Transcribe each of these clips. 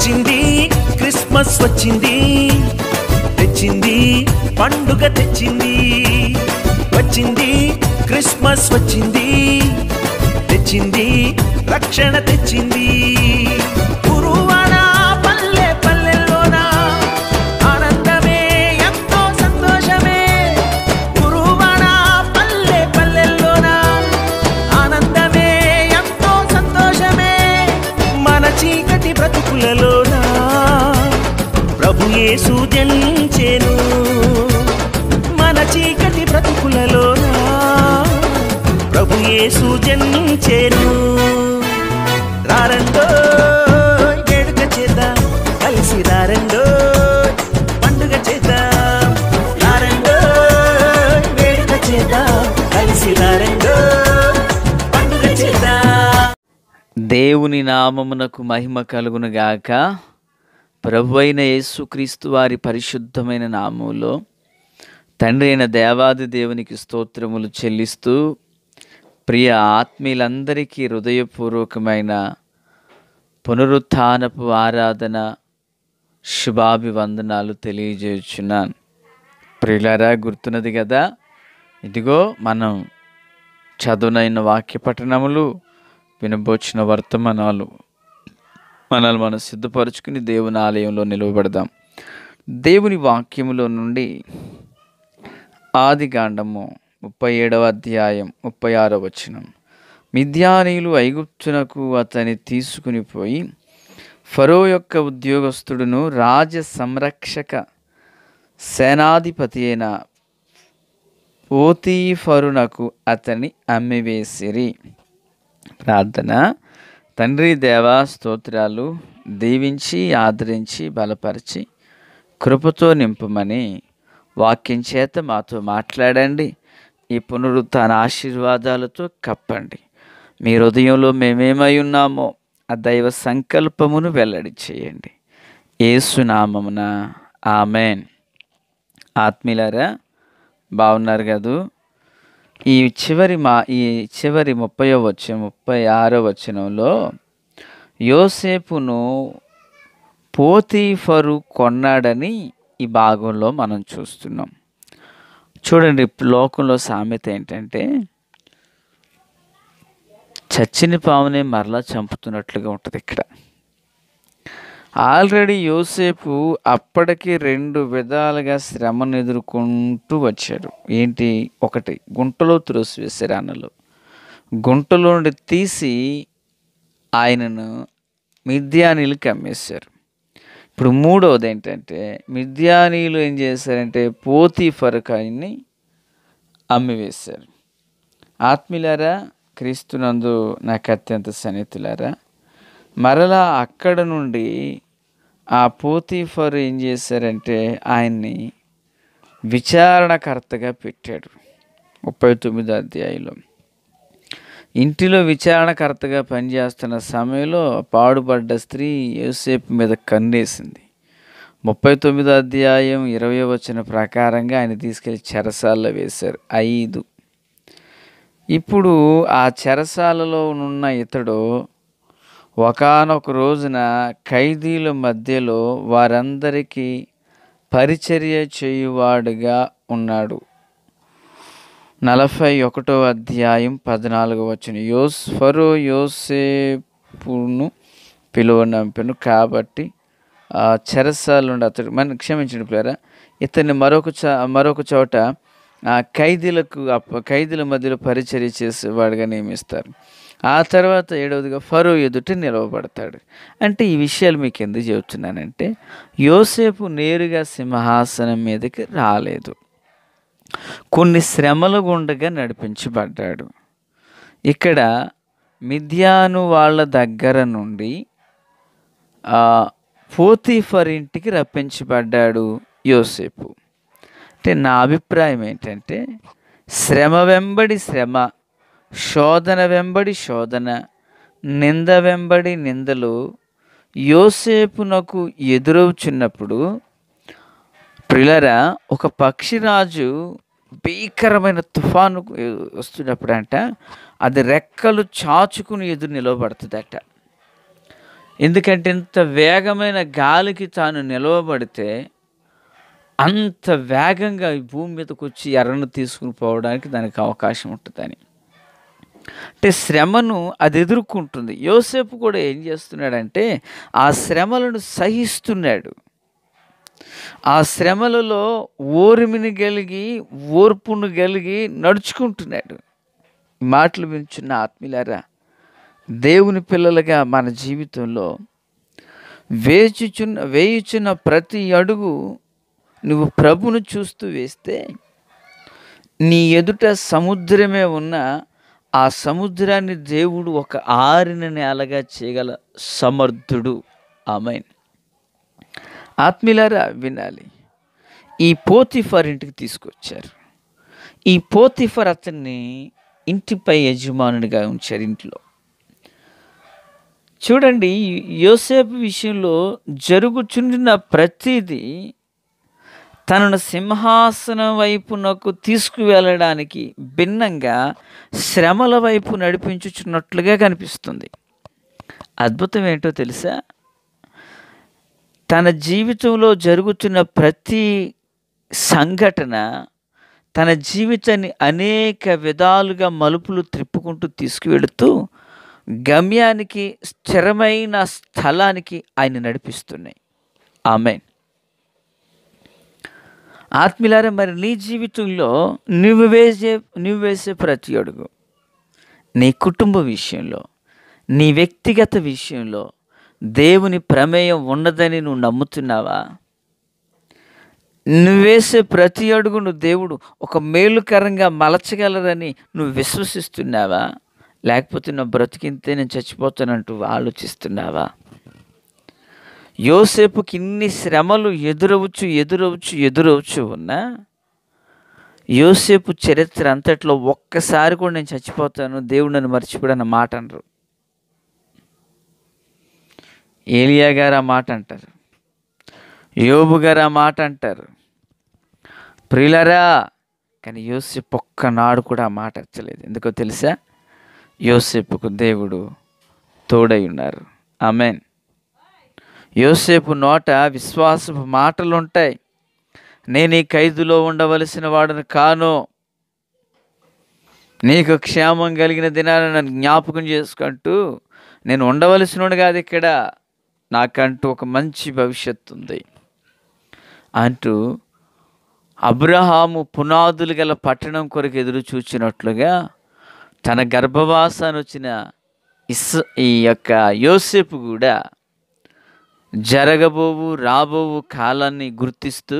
వచ్చింది క్రిస్మస్ వచ్చింది, తెచ్చింది పండుగ తెచ్చింది. వచ్చింది క్రిస్మస్ వచ్చింది, తెచ్చింది రక్షణ తెచ్చింది. గురువాడ పల్లె పల్లెల్లోన ఆనందమే ఎంతో సంతోషమే. గురువాడ పల్లె పల్లెల్లోన ఆనందమే ఎంతో సంతోషమే. మన చీకటి బ్రతుకులలోన ప్రభు యేసు జనించెను. మన చీకటి బ్రతుకులలోన ప్రభు యేసు జనించెను. రారండో వేడుక చేద్దాం, కలిసి రారండో పండుగ చేద్దాం. రారండో వేడుక చేద్దాం, కలిసి రారండో పండుగ చేద్దాం. దేవుని నామమునకు మహిమ కలుగును గాక. ప్రభు అయిన యేసుక్రీస్తు వారి పరిశుద్ధమైన నామములో తండ్రి అయిన దేవాది దేవునికి స్తోత్రములు చెల్లిస్తూ, ప్రియ ఆత్మీయులందరికీ హృదయపూర్వకమైన పునరుత్థానపు ఆరాధన శుభాభివందనాలు తెలియజేయుచున్నాను. ప్రియులారా, గుర్తున్నది కదా, ఇదిగో మనం చదువునైన వాక్య పఠనములు, వినబోచిన వర్తమానాలు మనల్ని మనం సిద్ధపరచుకుని దేవుని ఆలయంలో నిలవబడదాం. దేవుని వాక్యములో నుండి ఆదికాండము 37వ అధ్యాయం 36వ వచనం. మిద్యానీయులు ఐగుప్తునకు అతని తీసుకుని పోయి ఫరో యొక్క ఉద్యోగస్తుడును రాజ సంరక్షక సేనాధిపతి అయిన పోతీఫరునకు అతని అమ్మివేసిరి. ప్రార్థన. తండ్రి దేవా, స్తోత్రాలు. దీవించి ఆదరించి బలపరిచి కృపతో నింపమని వాక్యం చేత మాతో మాట్లాడండి. ఈ పునరుత్థాన ఆశీర్వాదాలతో కప్పండి. మీ హృదయంలో మేమేమై ఉన్నామో ఆ దైవ సంకల్పమును వెల్లడి చేయండి. యేసు నామమున ఆమెన్. ఆత్మీయులారా, బాగున్నారు కదూ? ఈ చివరి 36వ వచనంలో యోసేపును పోతీఫరు కొన్నాడని ఈ భాగంలో మనం చూస్తున్నాం. చూడండి, లోకంలో సామెత ఏంటంటే చచ్చిన పామునే మరలా చంపుతున్నట్లుగా ఉంటుంది. ఇక్కడ ఆల్రెడీ యోసేపు అప్పటికి 2 విధాలుగా శ్రమను ఎదుర్కొంటూ వచ్చాడు. ఏంటి? ఒకటి, గుంటలో త్రోసివేశారు. అన్నలు గుంటలో నుండి తీసి ఆయనను మిద్యానీయులకు అమ్మేశారు. ఇప్పుడు మూడవది ఏంటంటే, మిద్యానీయులు ఏం చేశారంటే పోతీఫరుకు ఆయన్ని అమ్మివేశారు. ఆత్మీయులారా, క్రీస్తునందు నాకు అత్యంత సన్నిహితులారా, మరలా అక్కడ నుండి ఆ పోతీఫరు ఏం చేశారంటే ఆయన్ని విచారణకర్తగా పెట్టాడు. 39వ అధ్యాయంలో ఇంటిలో విచారణకర్తగా పనిచేస్తున్న సమయంలో పాడుపడ్డ స్త్రీ యోసేపు మీద కన్నేసింది. 39వ అధ్యాయం 20వ వచనం ప్రకారంగా ఆయన తీసుకెళ్లి చెరసాలలో వేశారు 5. ఇప్పుడు ఆ చెరసాలలో ఉన్న ఇతడు ఒకానొక రోజున ఖైదీల మధ్యలో వారందరికీ పరిచర్య చేయువాడుగా ఉన్నాడు. 41వ అధ్యాయం 14వ వచనం. ఫరో యోసేపును పిలువనంపెను కాబట్టి చెరసాల నుండి అతడు మన క్షమించండి పిల్లరా, ఇతన్ని మరొక చోట ఖైదీల మధ్యలో పరిచర్య చేసేవాడుగా నియమిస్తారు. ఆ తర్వాత 7వదిగా ఫరో ఎదుట నిలవబడతాడు. అంటే ఈ విషయాలు మీకు ఎందుకు చెబుతున్నానంటే, యోసేపు నేరుగా సింహాసనం మీదకి రాలేదు. కొన్ని శ్రమల గుండగా నడిపించబడ్డాడు. ఇక్కడ మిద్యాను వాళ్ళ దగ్గర నుండి పోతీఫర్ ఇంటికి రప్పించబడ్డాడు యోసేపు. అంటే నా అభిప్రాయం ఏంటంటే, శ్రమ వెంబడి శ్రమ, శోధన వెంబడి శోధన, నింద వెంబడి నిందలు యోసేపునకు ఎదురవుచున్నప్పుడు, ప్రియులారా, ఒక పక్షిరాజు భీకరమైన తుఫాను వస్తున్నప్పుడు అంట అది రెక్కలు చాచుకుని ఎదురు నిలవబడుతుందట. ఎందుకంటే ఇంత వేగమైన గాలికి తాను నిలవబడితే అంత వేగంగా ఈ భూమి మీదకి వచ్చి ఎర్రను తీసుకుని పోవడానికి దానికి అవకాశం ఉంటుందని. అంటే శ్రమను అది ఎదుర్కొంటుంది. యోసేపు కూడా ఏం చేస్తున్నాడంటే ఆ శ్రమలను సహిస్తున్నాడు. ఆ శ్రమలలో ఓర్మిని కలిగి ఓర్పును కలిగి నడుచుకుంటున్నాడు. ఈ మాటలు వింటున్న ఆత్మీయులారా, దేవుని పిల్లలుగా మన జీవితంలో వేయుచున్న ప్రతి అడుగు నువ్వు ప్రభును చూస్తూ వేస్తే నీ ఎదుట సముద్రమే ఉన్న ఆ సముద్రాన్ని దేవుడు ఒక ఆరిన నేలగా చేయగల సమర్థుడు. ఆమేన్. ఆత్మీయులారా వినాలి. ఈ పోతిఫర్ ఇంటికి తీసుకొచ్చారు. ఈ పోతిఫర్ అతన్ని ఇంటిపై యజమానుడిగా ఉంచారు ఇంట్లో. చూడండి, యోసేపు విషయంలో జరుగుచుండిన ప్రతిదీ తనను సింహాసనం వైపునకు తీసుకువెళ్ళడానికి భిన్నంగా శ్రమల వైపు నడిపించుచున్నట్లుగా కనిపిస్తుంది. అద్భుతం ఏంటో తెలుసా? తన జీవితంలో జరుగుతున్న ప్రతి సంఘటన తన జీవితాన్ని అనేక విధాలుగా మలుపులు త్రిప్పుకుంటూ తీసుకువెళుతూ గమ్యానికి, స్థిరమైన స్థలానికి ఆయన నడిపిస్తున్నాయి. ఆమేన్. ఆత్మీయులారా, మరి నీ జీవితంలో నువ్వు వేసే ప్రతి అడుగు, నీ కుటుంబ విషయంలో, నీ వ్యక్తిగత విషయంలో దేవుని ప్రమేయం ఉన్నదని నువ్వు నమ్ముతున్నావా? నువ్వు వేసే ప్రతి అడుగును దేవుడు ఒక మేలుకరంగా మలచగలరని నువ్వు విశ్వసిస్తున్నావా? లేకపోతే నా బ్రతికింతే నేను చచ్చిపోతానంటూ ఆలోచిస్తున్నావా? యోసేపుకి ఇన్ని శ్రమలు ఎదురవచ్చు ఉన్నా యోసేపు చరిత్ర అంతట్లో ఒక్కసారి కూడా నేను చచ్చిపోతాను, దేవుడు నన్ను మర్చిపోడు అన్న మాట అనరు. ఏలియా గారు ఆ మాట అంటారు, యోబు గారు ఆ మాట అంటారు. ప్రియులారా, కానీ యోసేపు ఒక్కనాడు కూడా ఆ మాట ఎత్తలేదు. ఎందుకో తెలుసా? యోసేపుకు దేవుడు తోడై ఉన్నారు. ఆమేన్. యోసేపు నోట విశ్వాసపు మాటలు ఉంటాయి. నేను ఈ ఖైదులో ఉండవలసిన వాడిని కాను, నీకు క్షేమం కలిగిన దినాన్ని నన్ను జ్ఞాపకం చేసుకుంటూ నేను ఉండవలసినోడు కాదు, ఇక్కడ నాకంటూ ఒక మంచి భవిష్యత్తు ఉంది అంటూ అబ్రహాము పునాదులు గల పట్టణం కొరకు ఎదురు చూచినట్లుగా తన గర్భవాసాన్ని వచ్చిన ఈ యొక్క యోసేపు కూడా రాబోవు కాలాన్ని గుర్తిస్తూ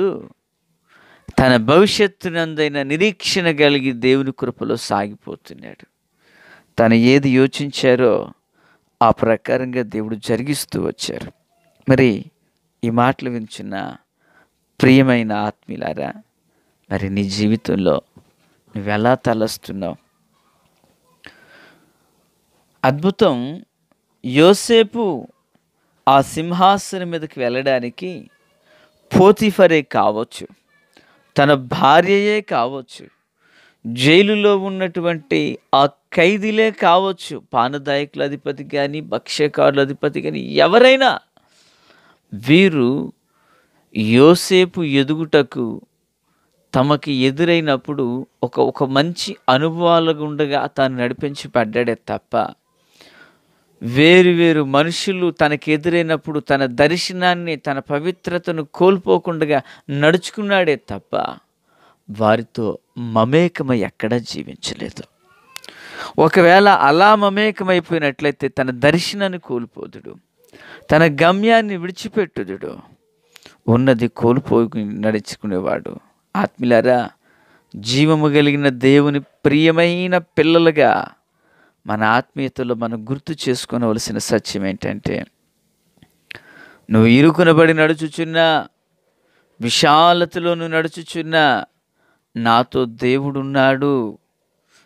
తన భవిష్యత్తునందైన నిరీక్షణ కలిగి దేవుని కృపలో సాగిపోతున్నాడు. తను ఏది యోచించారో ఆ ప్రకారంగా దేవుడు జరిగిస్తూ వచ్చారు. మరి ఈ మాటలు వింటున్న ప్రియమైన ఆత్మీయులారా, మరి నీ జీవితంలో నువ్వెలా తలస్తున్నావు? అద్భుతం. యోసేపు ఆ సింహాసనం మీదకి వెళ్ళడానికి పోతిఫరే కావచ్చు, తన భార్యయే కావచ్చు, జైలులో ఉన్నటువంటి ఆ ఖైదీలే కావచ్చు, పానదాయకుల అధిపతి కానీ భక్ష్యకారుల అధిపతి కానీ ఎవరైనా, వీరు యోసేపు ఎదుగుటకు తమకి ఎదురైనప్పుడు ఒక మంచి అనుభవాల గుండగా తాను నడిపించబడ్డాడే తప్ప వేరు మనుషులు తనకు ఎదురైనప్పుడు తన దర్శనాన్ని, తన పవిత్రతను కోల్పోకుండా నడుచుకున్నాడే తప్ప వారితో మమేకమై ఎక్కడా జీవించలేదు. ఒకవేళ అలా మమేకమైపోయినట్లయితే తన దర్శనాన్ని కోల్పోదుడు, తన గమ్యాన్ని విడిచిపెట్టుదుడు, ఉన్నది కోల్పోయి నడుచుకునేవాడు. ఆత్మీయులారా, జీవము కలిగిన దేవుని ప్రియమైన పిల్లలుగా మన ఆత్మీయతలో మనం గుర్తు చేసుకోవలసిన సత్యం ఏంటంటే, నువ్వు ఇరుకునబడి నడుచుచున్నా, విశాలతలో నువ్వు నడుచుచున్నా, నాతో దేవుడున్నాడు,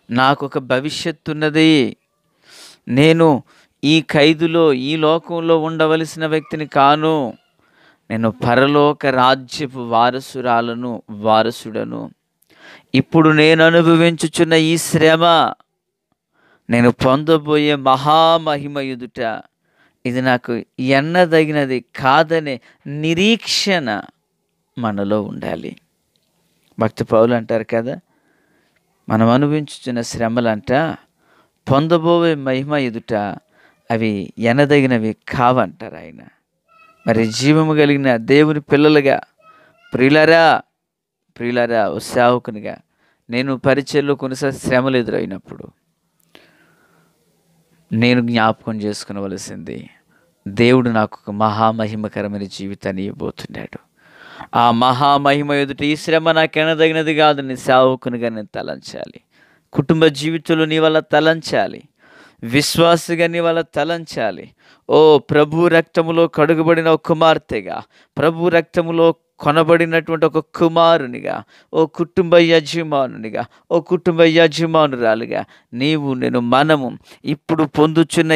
నాకొక భవిష్యత్తు ఉన్నది, నేను ఈ ఖైదులో ఈ లోకంలో ఉండవలసిన వ్యక్తిని కాను, నేను పరలోక రాజ్యపు వారసుడను. ఇప్పుడు నేను అనుభవించుచున్న ఈ శ్రమ, నేను పొందబోయే మహామహిమ ఎదుట ఇది నాకు ఎన్నదగినది కాదనే నిరీక్షణ మనలో ఉండాలి. భక్తి పౌలు అంటారు కదా, మనం అనుభవించుతున్న శ్రమలంట పొందబోయే మహిమ ఎదుట అవి ఎనదగినవి కావంటారు ఆయన. మరి జీవము కలిగిన దేవుని పిల్లలుగా ప్రియులారా ఓ సేవకునిగా నేను పరిచయలో కొన్నిసారి శ్రమలు ఎదురైనప్పుడు నేను జ్ఞాపకం చేసుకునవలసింది, దేవుడు నాకు ఒక మహామహిమకరమైన జీవితాన్ని ఇవ్వబోతున్నాడు. ఆ మహామహిమ ఎదుట ఈ శ్రమ నాకు ఎనదగినది కాదు. నీ సేవకునిగా నేను తలంచాలి, కుటుంబ జీవితంలో నీ వల్ల తలంచాలి, విశ్వాసగా నీ వల్ల తలంచాలి. ఓ ప్రభు రక్తములో కడుగబడిన ఒక కుమార్తెగా, ప్రభు రక్తములో కొనబడినటువంటి ఒక కుమారునిగా, ఓ కుటుంబ యజమానునిగా, ఓ కుటుంబ యజమానురాలుగా నేను మనము ఇప్పుడు పొందుచున్న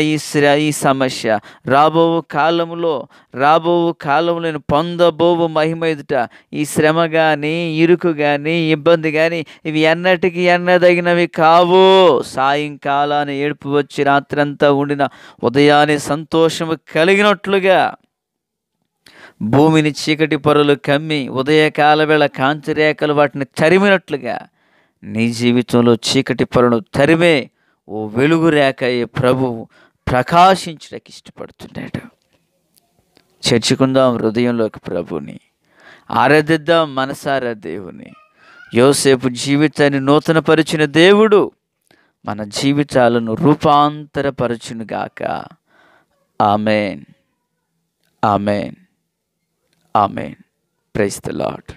ఈ సమస్య రాబో కాలంలో నేను పొందబోవు మహిమ ఎదుట ఈ శ్రమ కానీ, ఇరుకు కానీ, ఇబ్బంది కానీ ఇవి ఎన్నటికీ ఎన్నదగినవి కావు. సాయంకాలాన్ని ఏడుపు వచ్చి రాత్రంతా ఉండిన ఉదయాన్నే సంతోషము కలిగినట్లుగా భూమిని చీకటి పొరలు కమ్మి ఉదయకాల వేళ కాంతి రేఖలు వాటిని తరిమినట్లుగా నీ జీవితంలో చీకటి పొరను తరిమే ఓ వెలుగు రేఖ ప్రభువు ప్రకాశించడానికి ఇష్టపడుతున్నాడు. చేర్చుకుందాం హృదయంలోకి ప్రభుని, ఆరాధిద్దాం మనసారా దేవుని. యోసేపు జీవితాన్ని నూతనపరిచిన దేవుడు మన జీవితాలను రూపాంతరపరచునుగాక. Amen, amen, amen. Praise the lord.